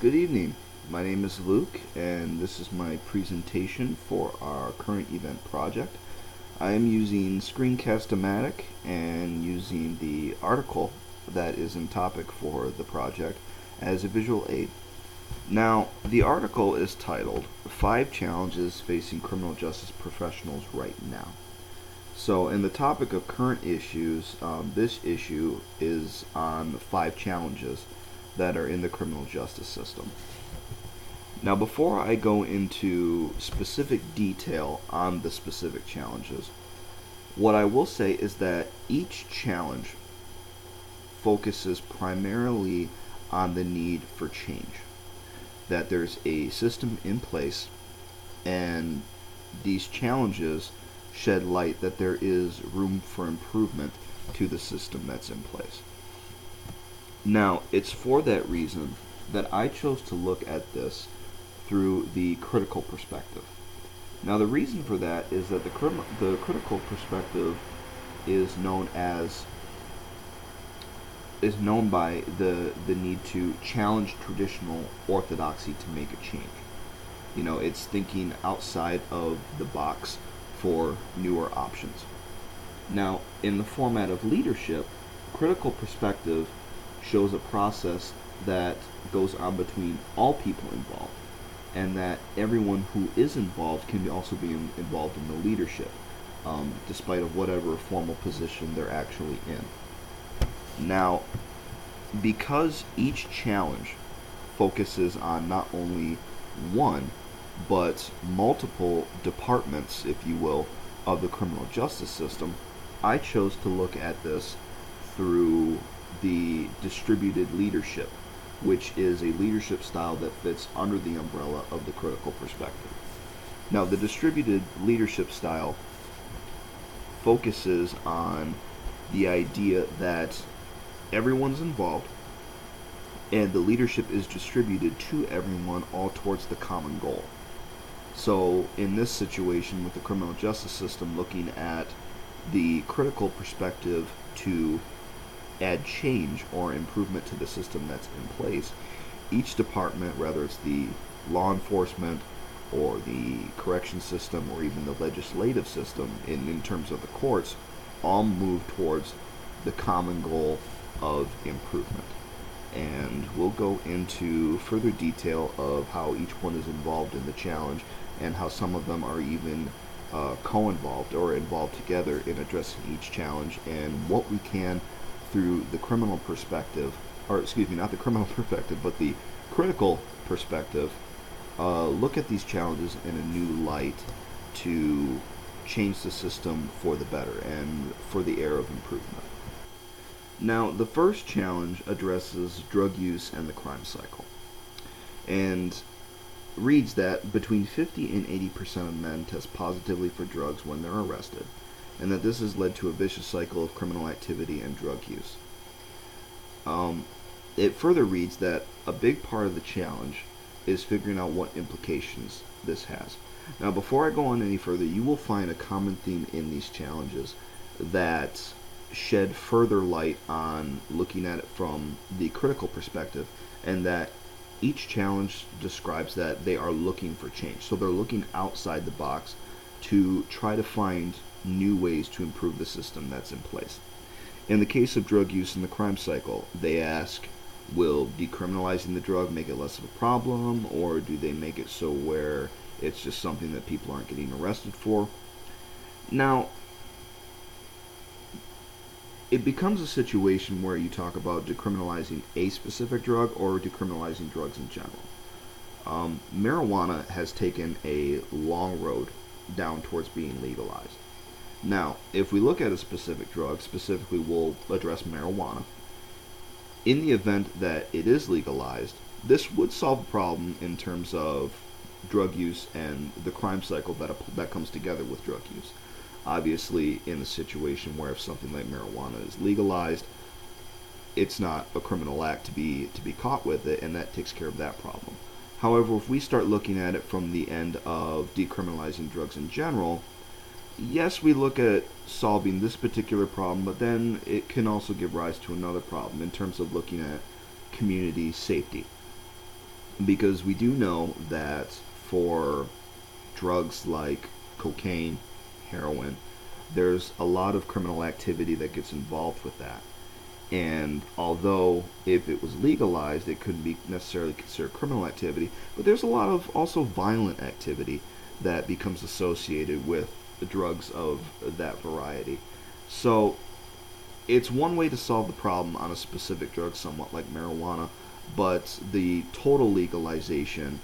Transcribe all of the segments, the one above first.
Good evening. My name is Luke, and this is my presentation for our current event project. I am using Screencast-O-Matic and using the article that is in topic for the project as a visual aid. Now, the article is titled 5 Challenges Facing Criminal Justice Professionals Right Now. So, in the topic of current issues, this issue is on 5 challenges that are in the criminal justice system. Now, before I go into specific detail on the specific challenges, what I will say is that each challenge focuses primarily on the need for change. That there's a system in place, and these challenges shed light that there is room for improvement to the system that's in place. Now, it's for that reason that I chose to look at this through the critical perspective. Now, the reason for that is that the critical perspective is known by the need to challenge traditional orthodoxy to make a change. It's thinking outside of the box for newer options. Now, in the format of leadership, critical perspective shows a process that goes on between all people involved, and that everyone who is involved can also be involved in the leadership, despite of whatever formal position they're actually in. Now, because each challenge focuses on not only one, but multiple departments, if you will, of the criminal justice system, I chose to look at this through the distributed leadership, which is a leadership style that fits under the umbrella of the critical perspective. Now, the distributed leadership style focuses on the idea that everyone's involved and the leadership is distributed to everyone all towards the common goal. So, in this situation with the criminal justice system, looking at the critical perspective to add change or improvement to the system that's in place, each department, whether it's the law enforcement or the correction system or even the legislative system in terms of the courts, all move towards the common goal of improvement. And we'll go into further detail of how each one is involved in the challenge and how some of them are even co-involved or involved together in addressing each challenge, and what we can through the criminal perspective, or excuse me, not the criminal perspective, but the critical perspective, look at these challenges in a new light to change the system for the better and for the era of improvement. Now, the first challenge addresses drug use and the crime cycle, and reads that between 50 and 80% of men test positively for drugs when they're arrested, and that this has led to a vicious cycle of criminal activity and drug use. It further reads that a big part of the challenge is figuring out what implications this has. Now, before I go on any further, you will find a common theme in these challenges that shed further light on looking at it from the critical perspective, and that each challenge describes that they are looking for change. So they're looking outside the box to try to find new ways to improve the system that's in place. In the case of drug use in the crime cycle, they ask, will decriminalizing the drug make it less of a problem, or do they make it so where it's just something that people aren't getting arrested for? Now, it becomes a situation where you talk about decriminalizing a specific drug or decriminalizing drugs in general. Marijuana has taken a long road down towards being legalized. Now, if we look at a specific drug, specifically we'll address marijuana. In the event that it is legalized, this would solve a problem in terms of drug use and the crime cycle that comes together with drug use. Obviously, in a situation where if something like marijuana is legalized, it's not a criminal act to be caught with it, and that takes care of that problem. However, if we start looking at it from the end of decriminalizing drugs in general, yes, we look at solving this particular problem, but then it can also give rise to another problem in terms of looking at community safety. because we do know that for drugs like cocaine, heroin, there's a lot of criminal activity that gets involved with that. And although if it was legalized, it couldn't be necessarily considered criminal activity, but there's a lot of also violent activity that becomes associated with the drugs of that variety. So it's one way to solve the problem on a specific drug, somewhat like marijuana, but the total legalization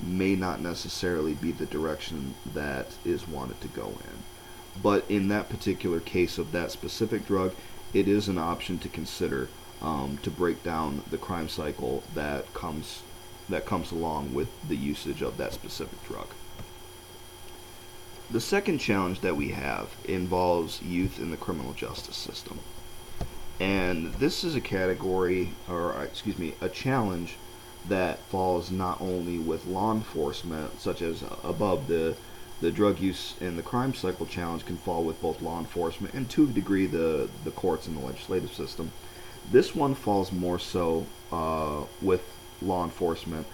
may not necessarily be the direction that is wanted to go in. But in that particular case of that specific drug, it is an option to consider, to break down the crime cycle that comes along with the usage of that specific drug. The second challenge that we have involves youth in the criminal justice system. And this is a category, or excuse me, a challenge that falls not only with law enforcement, such as above the drug use and the crime cycle challenge can fall with both law enforcement and to a degree the courts and the legislative system. This one falls more so with law enforcement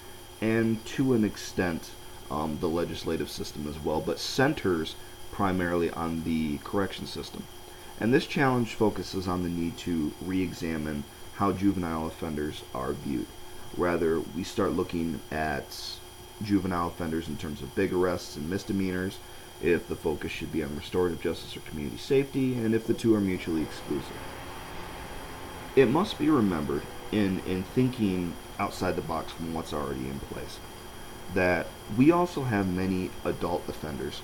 and to an extent the legislative system as well, but centers primarily on the correction system. And this challenge focuses on the need to re-examine how juvenile offenders are viewed. Rather, we start looking at juvenile offenders in terms of big arrests and misdemeanors, if the focus should be on restorative justice or community safety, and if the two are mutually exclusive. It must be remembered in thinking outside the box from what's already in place that we also have many adult offenders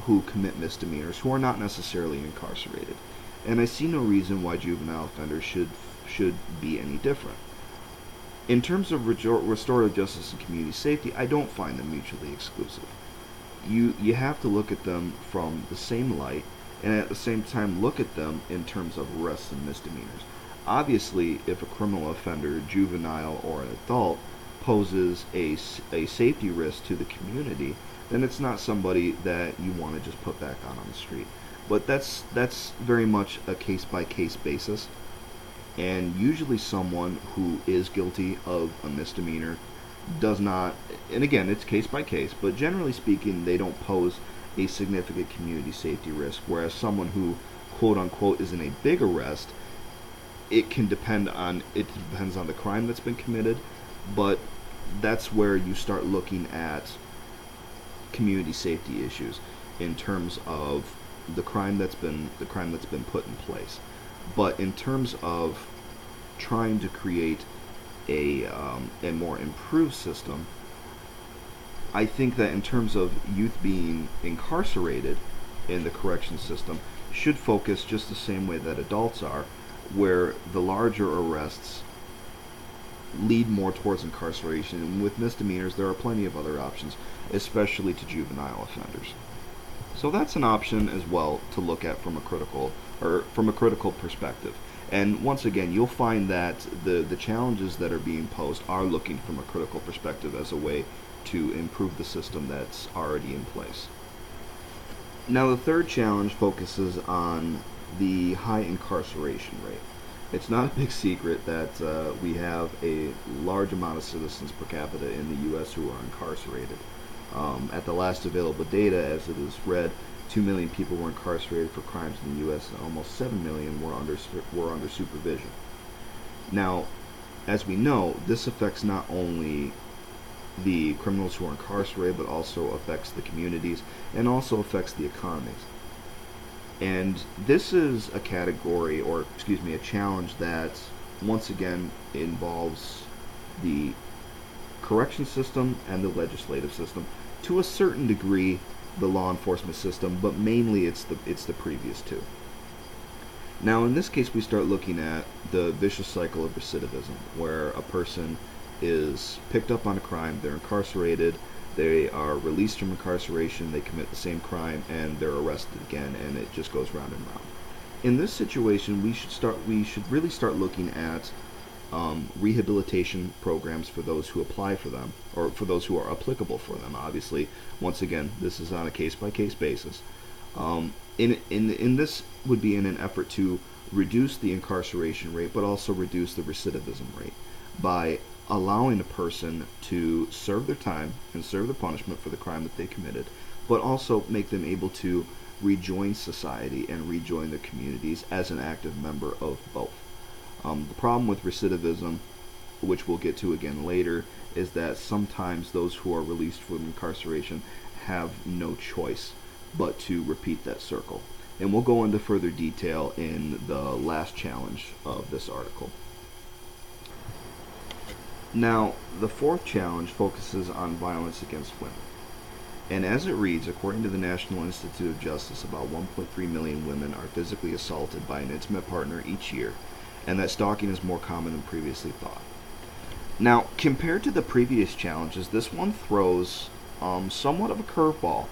who commit misdemeanors who are not necessarily incarcerated. And I see no reason why juvenile offenders should be any different. In terms of restorative justice and community safety, I don't find them mutually exclusive. You have to look at them from the same light, and at the same time look at them in terms of arrests and misdemeanors. Obviously, if a criminal offender, juvenile or an adult, poses a safety risk to the community, then it's not somebody that you want to just put back on the street. But that's very much a case-by-case basis. And usually someone who is guilty of a misdemeanor does not, and again, it's case by case, but generally speaking, they don't pose a significant community safety risk, whereas someone who, quote unquote, is in a big arrest, it depends on the crime that's been committed, but that's where you start looking at community safety issues in terms of the crime that's been put in place. But in terms of trying to create a more improved system, I think that in terms of youth being incarcerated in the correction system should focus just the same way that adults are, where the larger arrests lead more towards incarceration, and with misdemeanors there are plenty of other options, especially to juvenile offenders. So that's an option as well to look at from a critical perspective. And once again, you'll find that the challenges that are being posed are looking from a critical perspective as a way to improve the system that's already in place. Now, the third challenge focuses on the high incarceration rate. It's not a big secret that we have a large amount of citizens per capita in the U.S. who are incarcerated. At the last available data, as it is read, 2 million people were incarcerated for crimes in the U.S. and almost 7 million were under supervision. Now, as we know, this affects not only the criminals who are incarcerated, but also affects the communities and also affects the economies. And this is a category, or excuse me, a challenge that once again involves the correction system and the legislative system. To a certain degree, the law enforcement system, but mainly it's the previous two. Now, in this case, we start looking at the vicious cycle of recidivism, where a person is picked up on a crime, they're incarcerated, they are released from incarceration, they commit the same crime, and they're arrested again, and it just goes round and round. In this situation, we should really start looking at rehabilitation programs for those who apply for them, or for those who are applicable for them. Obviously, once again, this is on a case-by-case basis. In this would be in an effort to reduce the incarceration rate, but also reduce the recidivism rate by allowing a person to serve their time and serve their punishment for the crime that they committed, but also make them able to rejoin society and rejoin their communities as an active member of both. The problem with recidivism, which we'll get to again later, is that sometimes those who are released from incarceration have no choice but to repeat that circle. And we'll go into further detail in the last challenge of this article. Now, the fourth challenge focuses on violence against women. And as it reads, according to the National Institute of Justice, about 1.3 million women are physically assaulted by an intimate partner each year, and that stalking is more common than previously thought. Now, compared to the previous challenges, this one throws somewhat of a curveball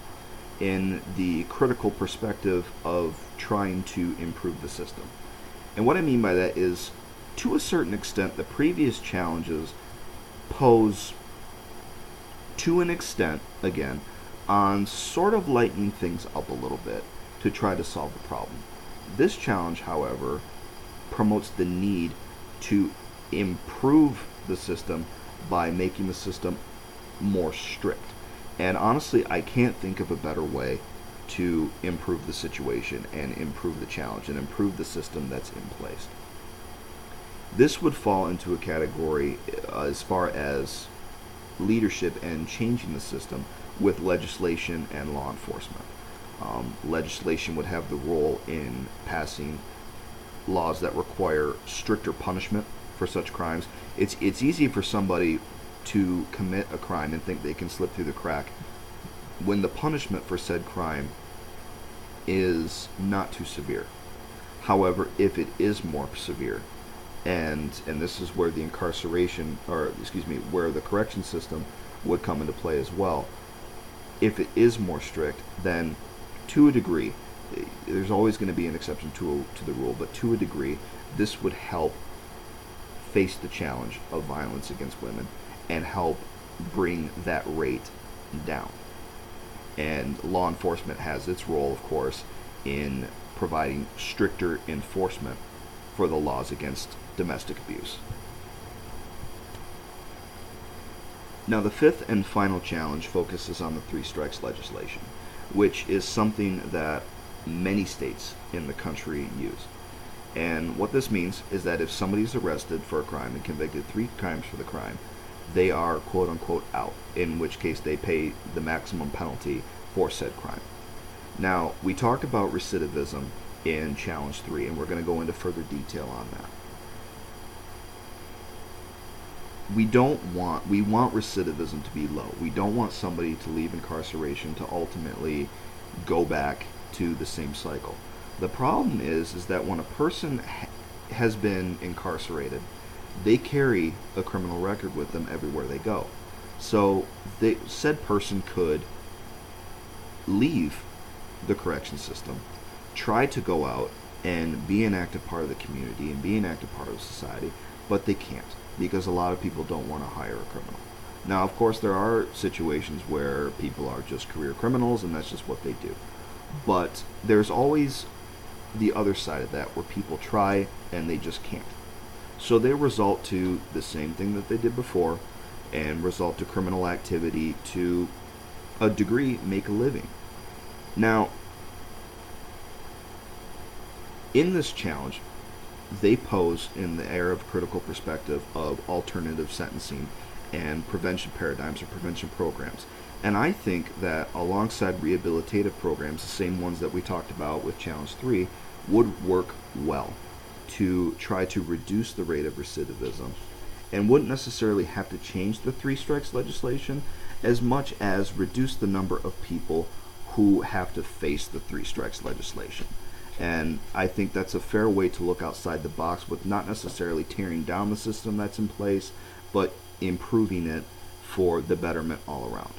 in the critical perspective of trying to improve the system. And what I mean by that is, to a certain extent, the previous challenges pose, to an extent, again, on sort of lightening things up a little bit to try to solve the problem. This challenge, however, promotes the need to improve the system by making the system more strict. And honestly, I can't think of a better way to improve the situation and improve the challenge and improve the system that's in place. This would fall into a category as far as leadership and changing the system with legislation and law enforcement. Legislation would have the role in passing laws that require stricter punishment for such crimes. It's easy for somebody to commit a crime and think they can slip through the crack when the punishment for said crime is not too severe. However, if it is more severe, and this is where the where the correction system would come into play as well. If it is more strict, then to a degree, there's always going to be an exception to the rule, but to a degree, this would help face the challenge of violence against women and help bring that rate down. And law enforcement has its role, of course, in providing stricter enforcement for the laws against domestic abuse. Now, the fifth and final challenge focuses on the three strikes legislation, which is something that many states in the country use. And what this means is that if somebody's arrested for a crime and convicted 3 times for the crime, they are quote unquote out, in which case they pay the maximum penalty for said crime. Now, we talked about recidivism in challenge 3, and we're going to go into further detail on that. We want recidivism to be low. We don't want somebody to leave incarceration to ultimately go back to the same cycle. The problem is that when a person has been incarcerated, they carry a criminal record with them everywhere they go. So said person could leave the correction system, try to go out and be an active part of the community and be an active part of society, but they can't, because a lot of people don't want to hire a criminal. Now, of course, there are situations where people are just career criminals and that's just what they do. But there's always the other side of that, where people try and they just can't. So they resort to the same thing that they did before and resort to criminal activity to a degree, make a living. Now, in this challenge, they pose in the era of critical perspective of alternative sentencing and prevention paradigms or prevention programs. And I think that alongside rehabilitative programs, the same ones that we talked about with Challenge 3, would work well to try to reduce the rate of recidivism, and wouldn't necessarily have to change the 3 strikes legislation as much as reduce the number of people who have to face the 3 strikes legislation. And I think that's a fair way to look outside the box, with not necessarily tearing down the system that's in place, but improving it for the betterment all around.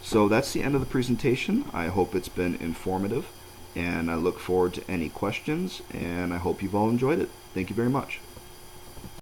So that's the end of the presentation. I hope it's been informative, and I look forward to any questions, and I hope you've all enjoyed it. Thank you very much.